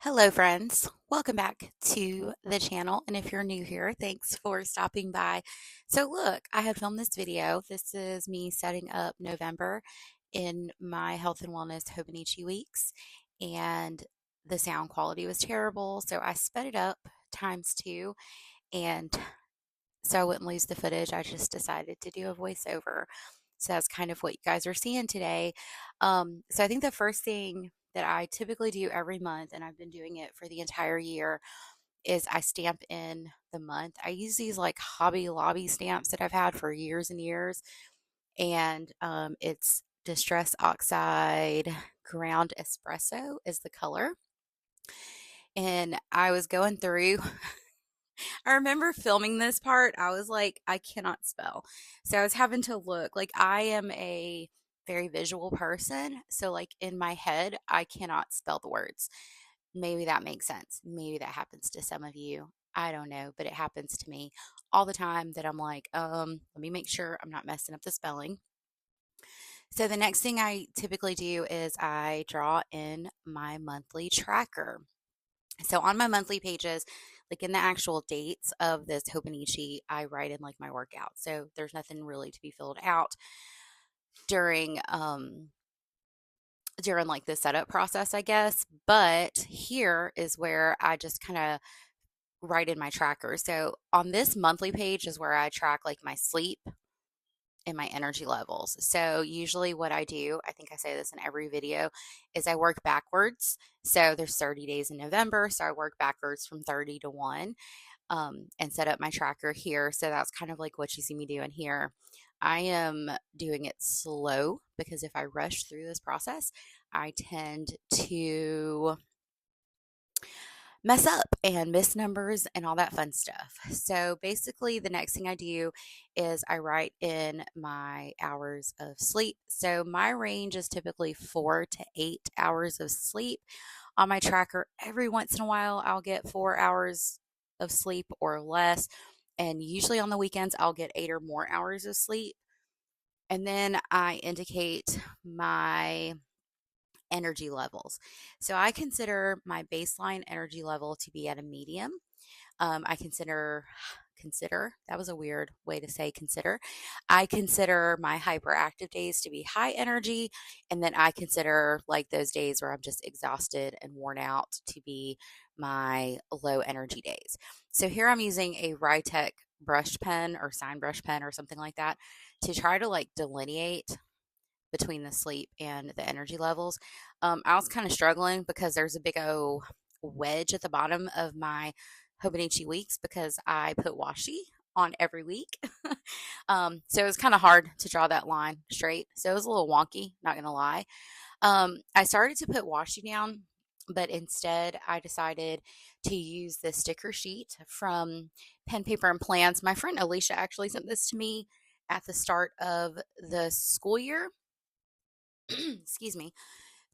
Hello, friends. Welcome back to the channel. And if you're new here, thanks for stopping by. So, look, I have filmed this video. This is me setting up November in my health and wellness Hobonichi weeks, and the sound quality was terrible. So, I sped it up times two. And so I wouldn't lose the footage, I just decided to do a voiceover. So that's kind of what you guys are seeing today. So I think the first thing that I typically do every month, and I've been doing it for the entire year, is I stamp in the month. I use these like Hobby Lobby stamps that I've had for years and years, and it's Distress Oxide Ground Espresso is the color. And I was going through I remember filming this part. I was like, I cannot spell. So I was having to look. Like, I am a very visual person. So, like, in my head, I cannot spell the words. Maybe that makes sense. Maybe that happens to some of you. I don't know, but it happens to me all the time that I'm like, let me make sure I'm not messing up the spelling. So the next thing I typically do is I draw in my monthly tracker. So on my monthly pages, like in the actual dates of this Hobonichi, I write in like my workout. So there's nothing really to be filled out during during like the setup process, I guess. But here is where I just kind of write in my tracker. So on this monthly page is where I track like my sleep and my energy levels. So usually what I do, I think I say this in every video, is I work backwards. So there's 30 days in November, so I work backwards from 30 to 1, and set up my tracker here. So that's kind of like what you see me doing here. I am doing it slow because if I rush through this process, I tend to mess up and miss numbers and all that fun stuff. So basically, the next thing I do is I write in my hours of sleep. So my range is typically 4 to 8 hours of sleep on my tracker. Every once in a while, I'll get 4 hours of sleep or less. And usually on the weekends, I'll get 8 or more hours of sleep. And then I indicate my energy levels. So I consider my baseline energy level to be at a medium. I consider that was a weird way to say consider. I consider my hyperactive days to be high energy, and then I consider like those days where I'm just exhausted and worn out to be my low energy days. So here I'm using a Rytech brush pen or sign brush pen or something like that to try to like delineate between the sleep and the energy levels. I was kind of struggling because there's a big old wedge at the bottom of my Hobonichi weeks because I put washi on every week. So it was kind of hard to draw that line straight. So it was a little wonky, not going to lie. I started to put washi down, but instead I decided to use the sticker sheet from Pen, Paper, and Plans. My friend Alicia actually sent this to me at the start of the school year. Excuse me,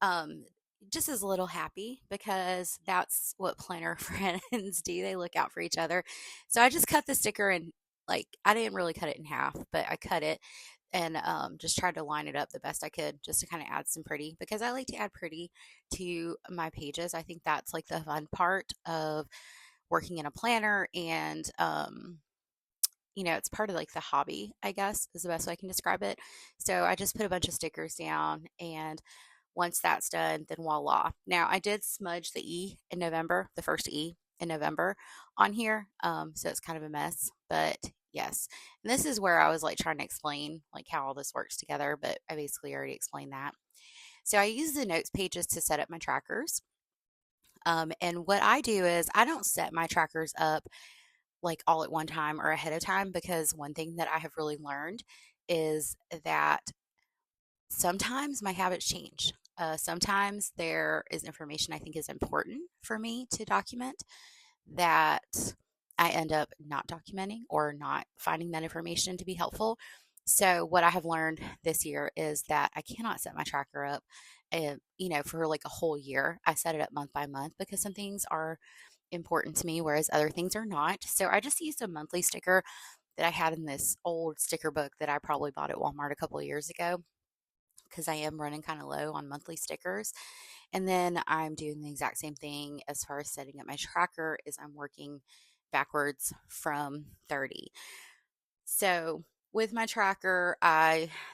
um, just as a little happy because that's what planner friends do. They look out for each other. So I just cut the sticker and like I didn't really cut it in half, but I cut it and just tried to line it up the best I could just to kind of add some pretty because I like to add pretty to my pages. I think that's like the fun part of working in a planner and it's part of like the hobby, I guess, is the best way I can describe it. So I just put a bunch of stickers down, and once that's done, then voila. Now I did smudge the E in November, the first E in November on here. So it's kind of a mess, but yes. And this is where I was like trying to explain like how all this works together, but I basically already explained that. So I use the notes pages to set up my trackers. And what I do is I don't set my trackers up like all at one time or ahead of time because one thing that I have really learned is that sometimes my habits change. Sometimes there is information I think is important for me to document that I end up not documenting or not finding that information to be helpful. So what I have learned this year is that I cannot set my tracker up, for like a whole year. I set it up month by month because some things are important to me, whereas other things are not. So I just used a monthly sticker that I had in this old sticker book that I probably bought at Walmart a couple of years ago because I am running kind of low on monthly stickers. And then I'm doing the exact same thing as far as setting up my tracker is I'm working backwards from 30. So with my tracker,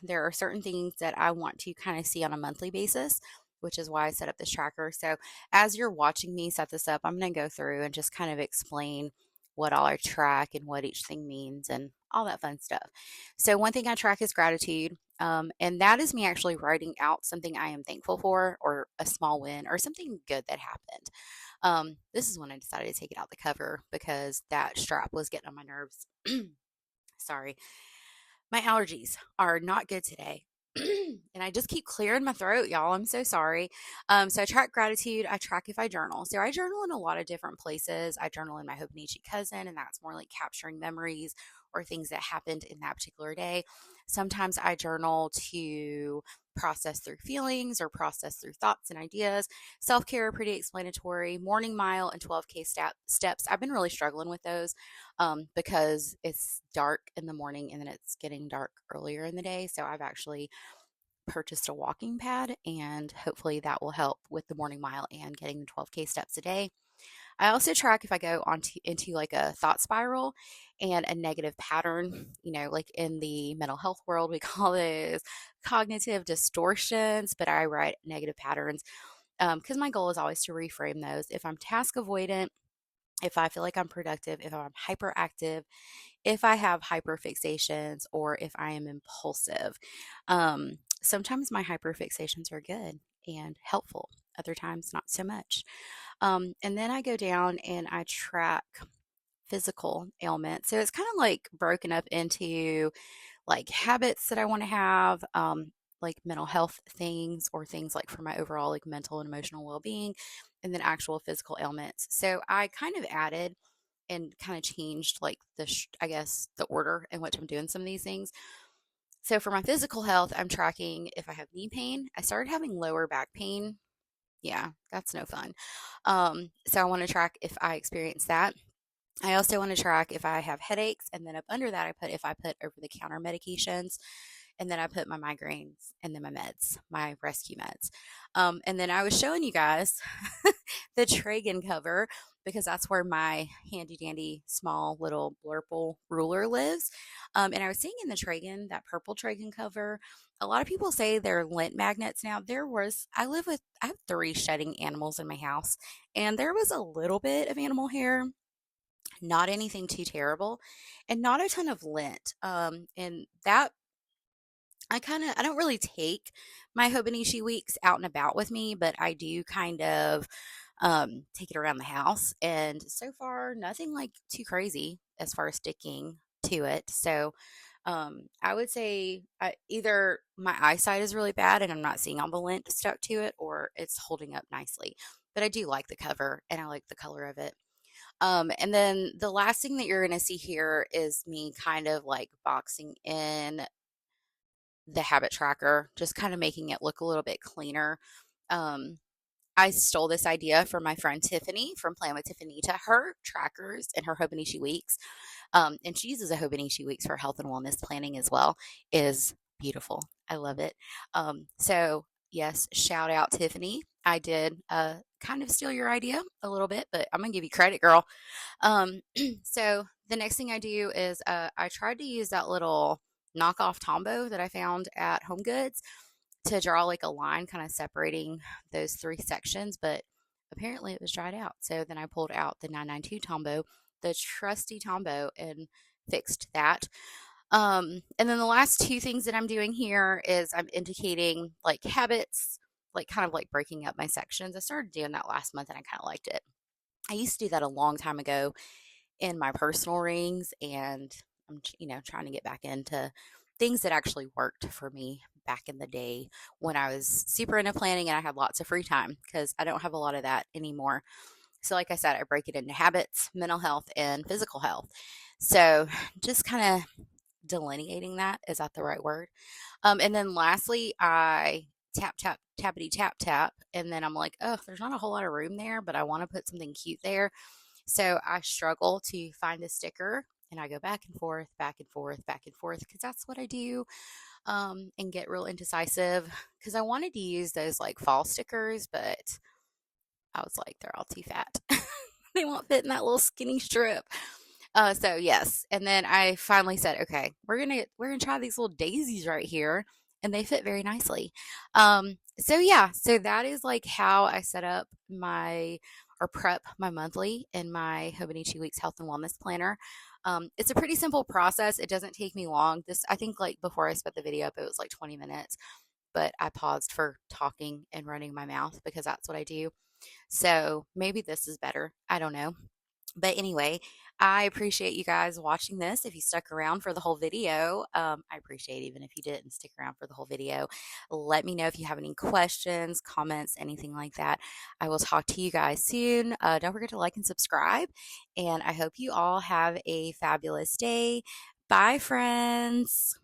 there are certain things that I want to kind of see on a monthly basis, which is why I set up this tracker. So as you're watching me set this up, I'm going to go through and just kind of explain what all I track and what each thing means and all that fun stuff. So one thing I track is gratitude. And that is me actually writing out something I am thankful for, or a small win, or something good that happened. This is when I decided to take it out the cover because that strap was getting on my nerves. Sorry. My allergies are not good today. And I just keep clearing my throat, y'all. I'm so sorry. So I track gratitude. I track if I journal. So I journal in a lot of different places. I journal in my Hobonichi cousin, and that's more like capturing memories or things that happened in that particular day. Sometimes I journal to process through feelings or process through thoughts and ideas. Self-care, pretty explanatory. Morning mile and 12K steps. I've been really struggling with those because it's dark in the morning and then it's getting dark earlier in the day. So I've actually purchased a walking pad, and hopefully that will help with the morning mile and getting the 12K steps a day. I also track if I go into like a thought spiral and a negative pattern, like in the mental health world, we call those cognitive distortions, but I write negative patterns because my goal is always to reframe those. If I'm task avoidant, if I feel like I'm productive, if I'm hyperactive, if I have hyperfixations, or if I am impulsive. Sometimes my hyperfixations are good and helpful, other times not so much. And then I go down and I track physical ailments. So it's kind of like broken up into like habits that I want to have, like mental health things or things like for my overall like mental and emotional well-being, and then actual physical ailments. So I kind of added and kind of changed like I guess the order in which I'm doing some of these things. So for my physical health, I'm tracking if I have knee pain. I started having lower back pain. Yeah, that's no fun. So I want to track if I experience that. I also want to track if I have headaches, and then up under that, I put if I put over the counter medications, and then I put my migraines, and then my meds, my rescue meds. And then I was showing you guys the Tragan cover because that's where my handy dandy small little blurple ruler lives. And I was seeing in the Tragan, that purple Tragan cover, a lot of people say they're lint magnets. Now I have 3 shedding animals in my house, and there was a little bit of animal hair, not anything too terrible, and not a ton of lint. And that I don't really take my Hobonichi weeks out and about with me, but I do kind of take it around the house. And so far, nothing like too crazy as far as sticking to it. So I would say either my eyesight is really bad and I'm not seeing all the lint stuck to it, or it's holding up nicely. But I do like the cover and I like the color of it. And then the last thing that you're going to see here is me kind of like boxing in the habit tracker, just kind of making it look a little bit cleaner. Um, I stole this idea from my friend Tiffany from Plan with Tiffany. Her trackers and her Hobonichi weeks, and she uses a Hobonichi weeks for health and wellness planning as well, is beautiful. I love it. So yes, shout out Tiffany. I did kind of steal your idea a little bit, but I'm gonna give you credit, girl. So the next thing I do is I tried to use that little knockoff Tombow that I found at Home Goods to draw like a line kind of separating those 3 sections, but apparently it was dried out. So then I pulled out the 992 Tombow, the trusty Tombow, and fixed that. And then the last 2 things that I'm doing here is I'm indicating like habits, like kind of like breaking up my sections. I started doing that last month and I kind of liked it. I used to do that a long time ago in my personal rings, and I'm trying to get back into things that actually worked for me back in the day when I was super into planning and I had lots of free time, because I don't have a lot of that anymore. So like I said, I break it into habits, mental health, and physical health. So just kind of delineating that, is that the right word? And then lastly, I tap tap tappity tap tap, and then I'm like, oh, there's not a whole lot of room there, but I want to put something cute there. So I struggle to find a sticker, and I go back and forth, back and forth, back and forth, because that's what I do. and get real indecisive because I wanted to use those like fall stickers, but I was like, they're all too fat. They won't fit in that little skinny strip. So yes, and then I finally said, okay, we're gonna try these little daisies right here, and they fit very nicely. So yeah, so that is like how I set up my or prep my monthly in my Hobonichi Weeks Health and Wellness Planner. It's a pretty simple process. It doesn't take me long. This I think like before I sped the video up, it was like 20 minutes, but I paused for talking and running my mouth because that's what I do. So maybe this is better. I don't know. But anyway, I appreciate you guys watching this. If you stuck around for the whole video, I appreciate even if you didn't stick around for the whole video. Let me know if you have any questions, comments, anything like that. I will talk to you guys soon. Don't forget to like and subscribe. And I hope you all have a fabulous day. Bye, friends.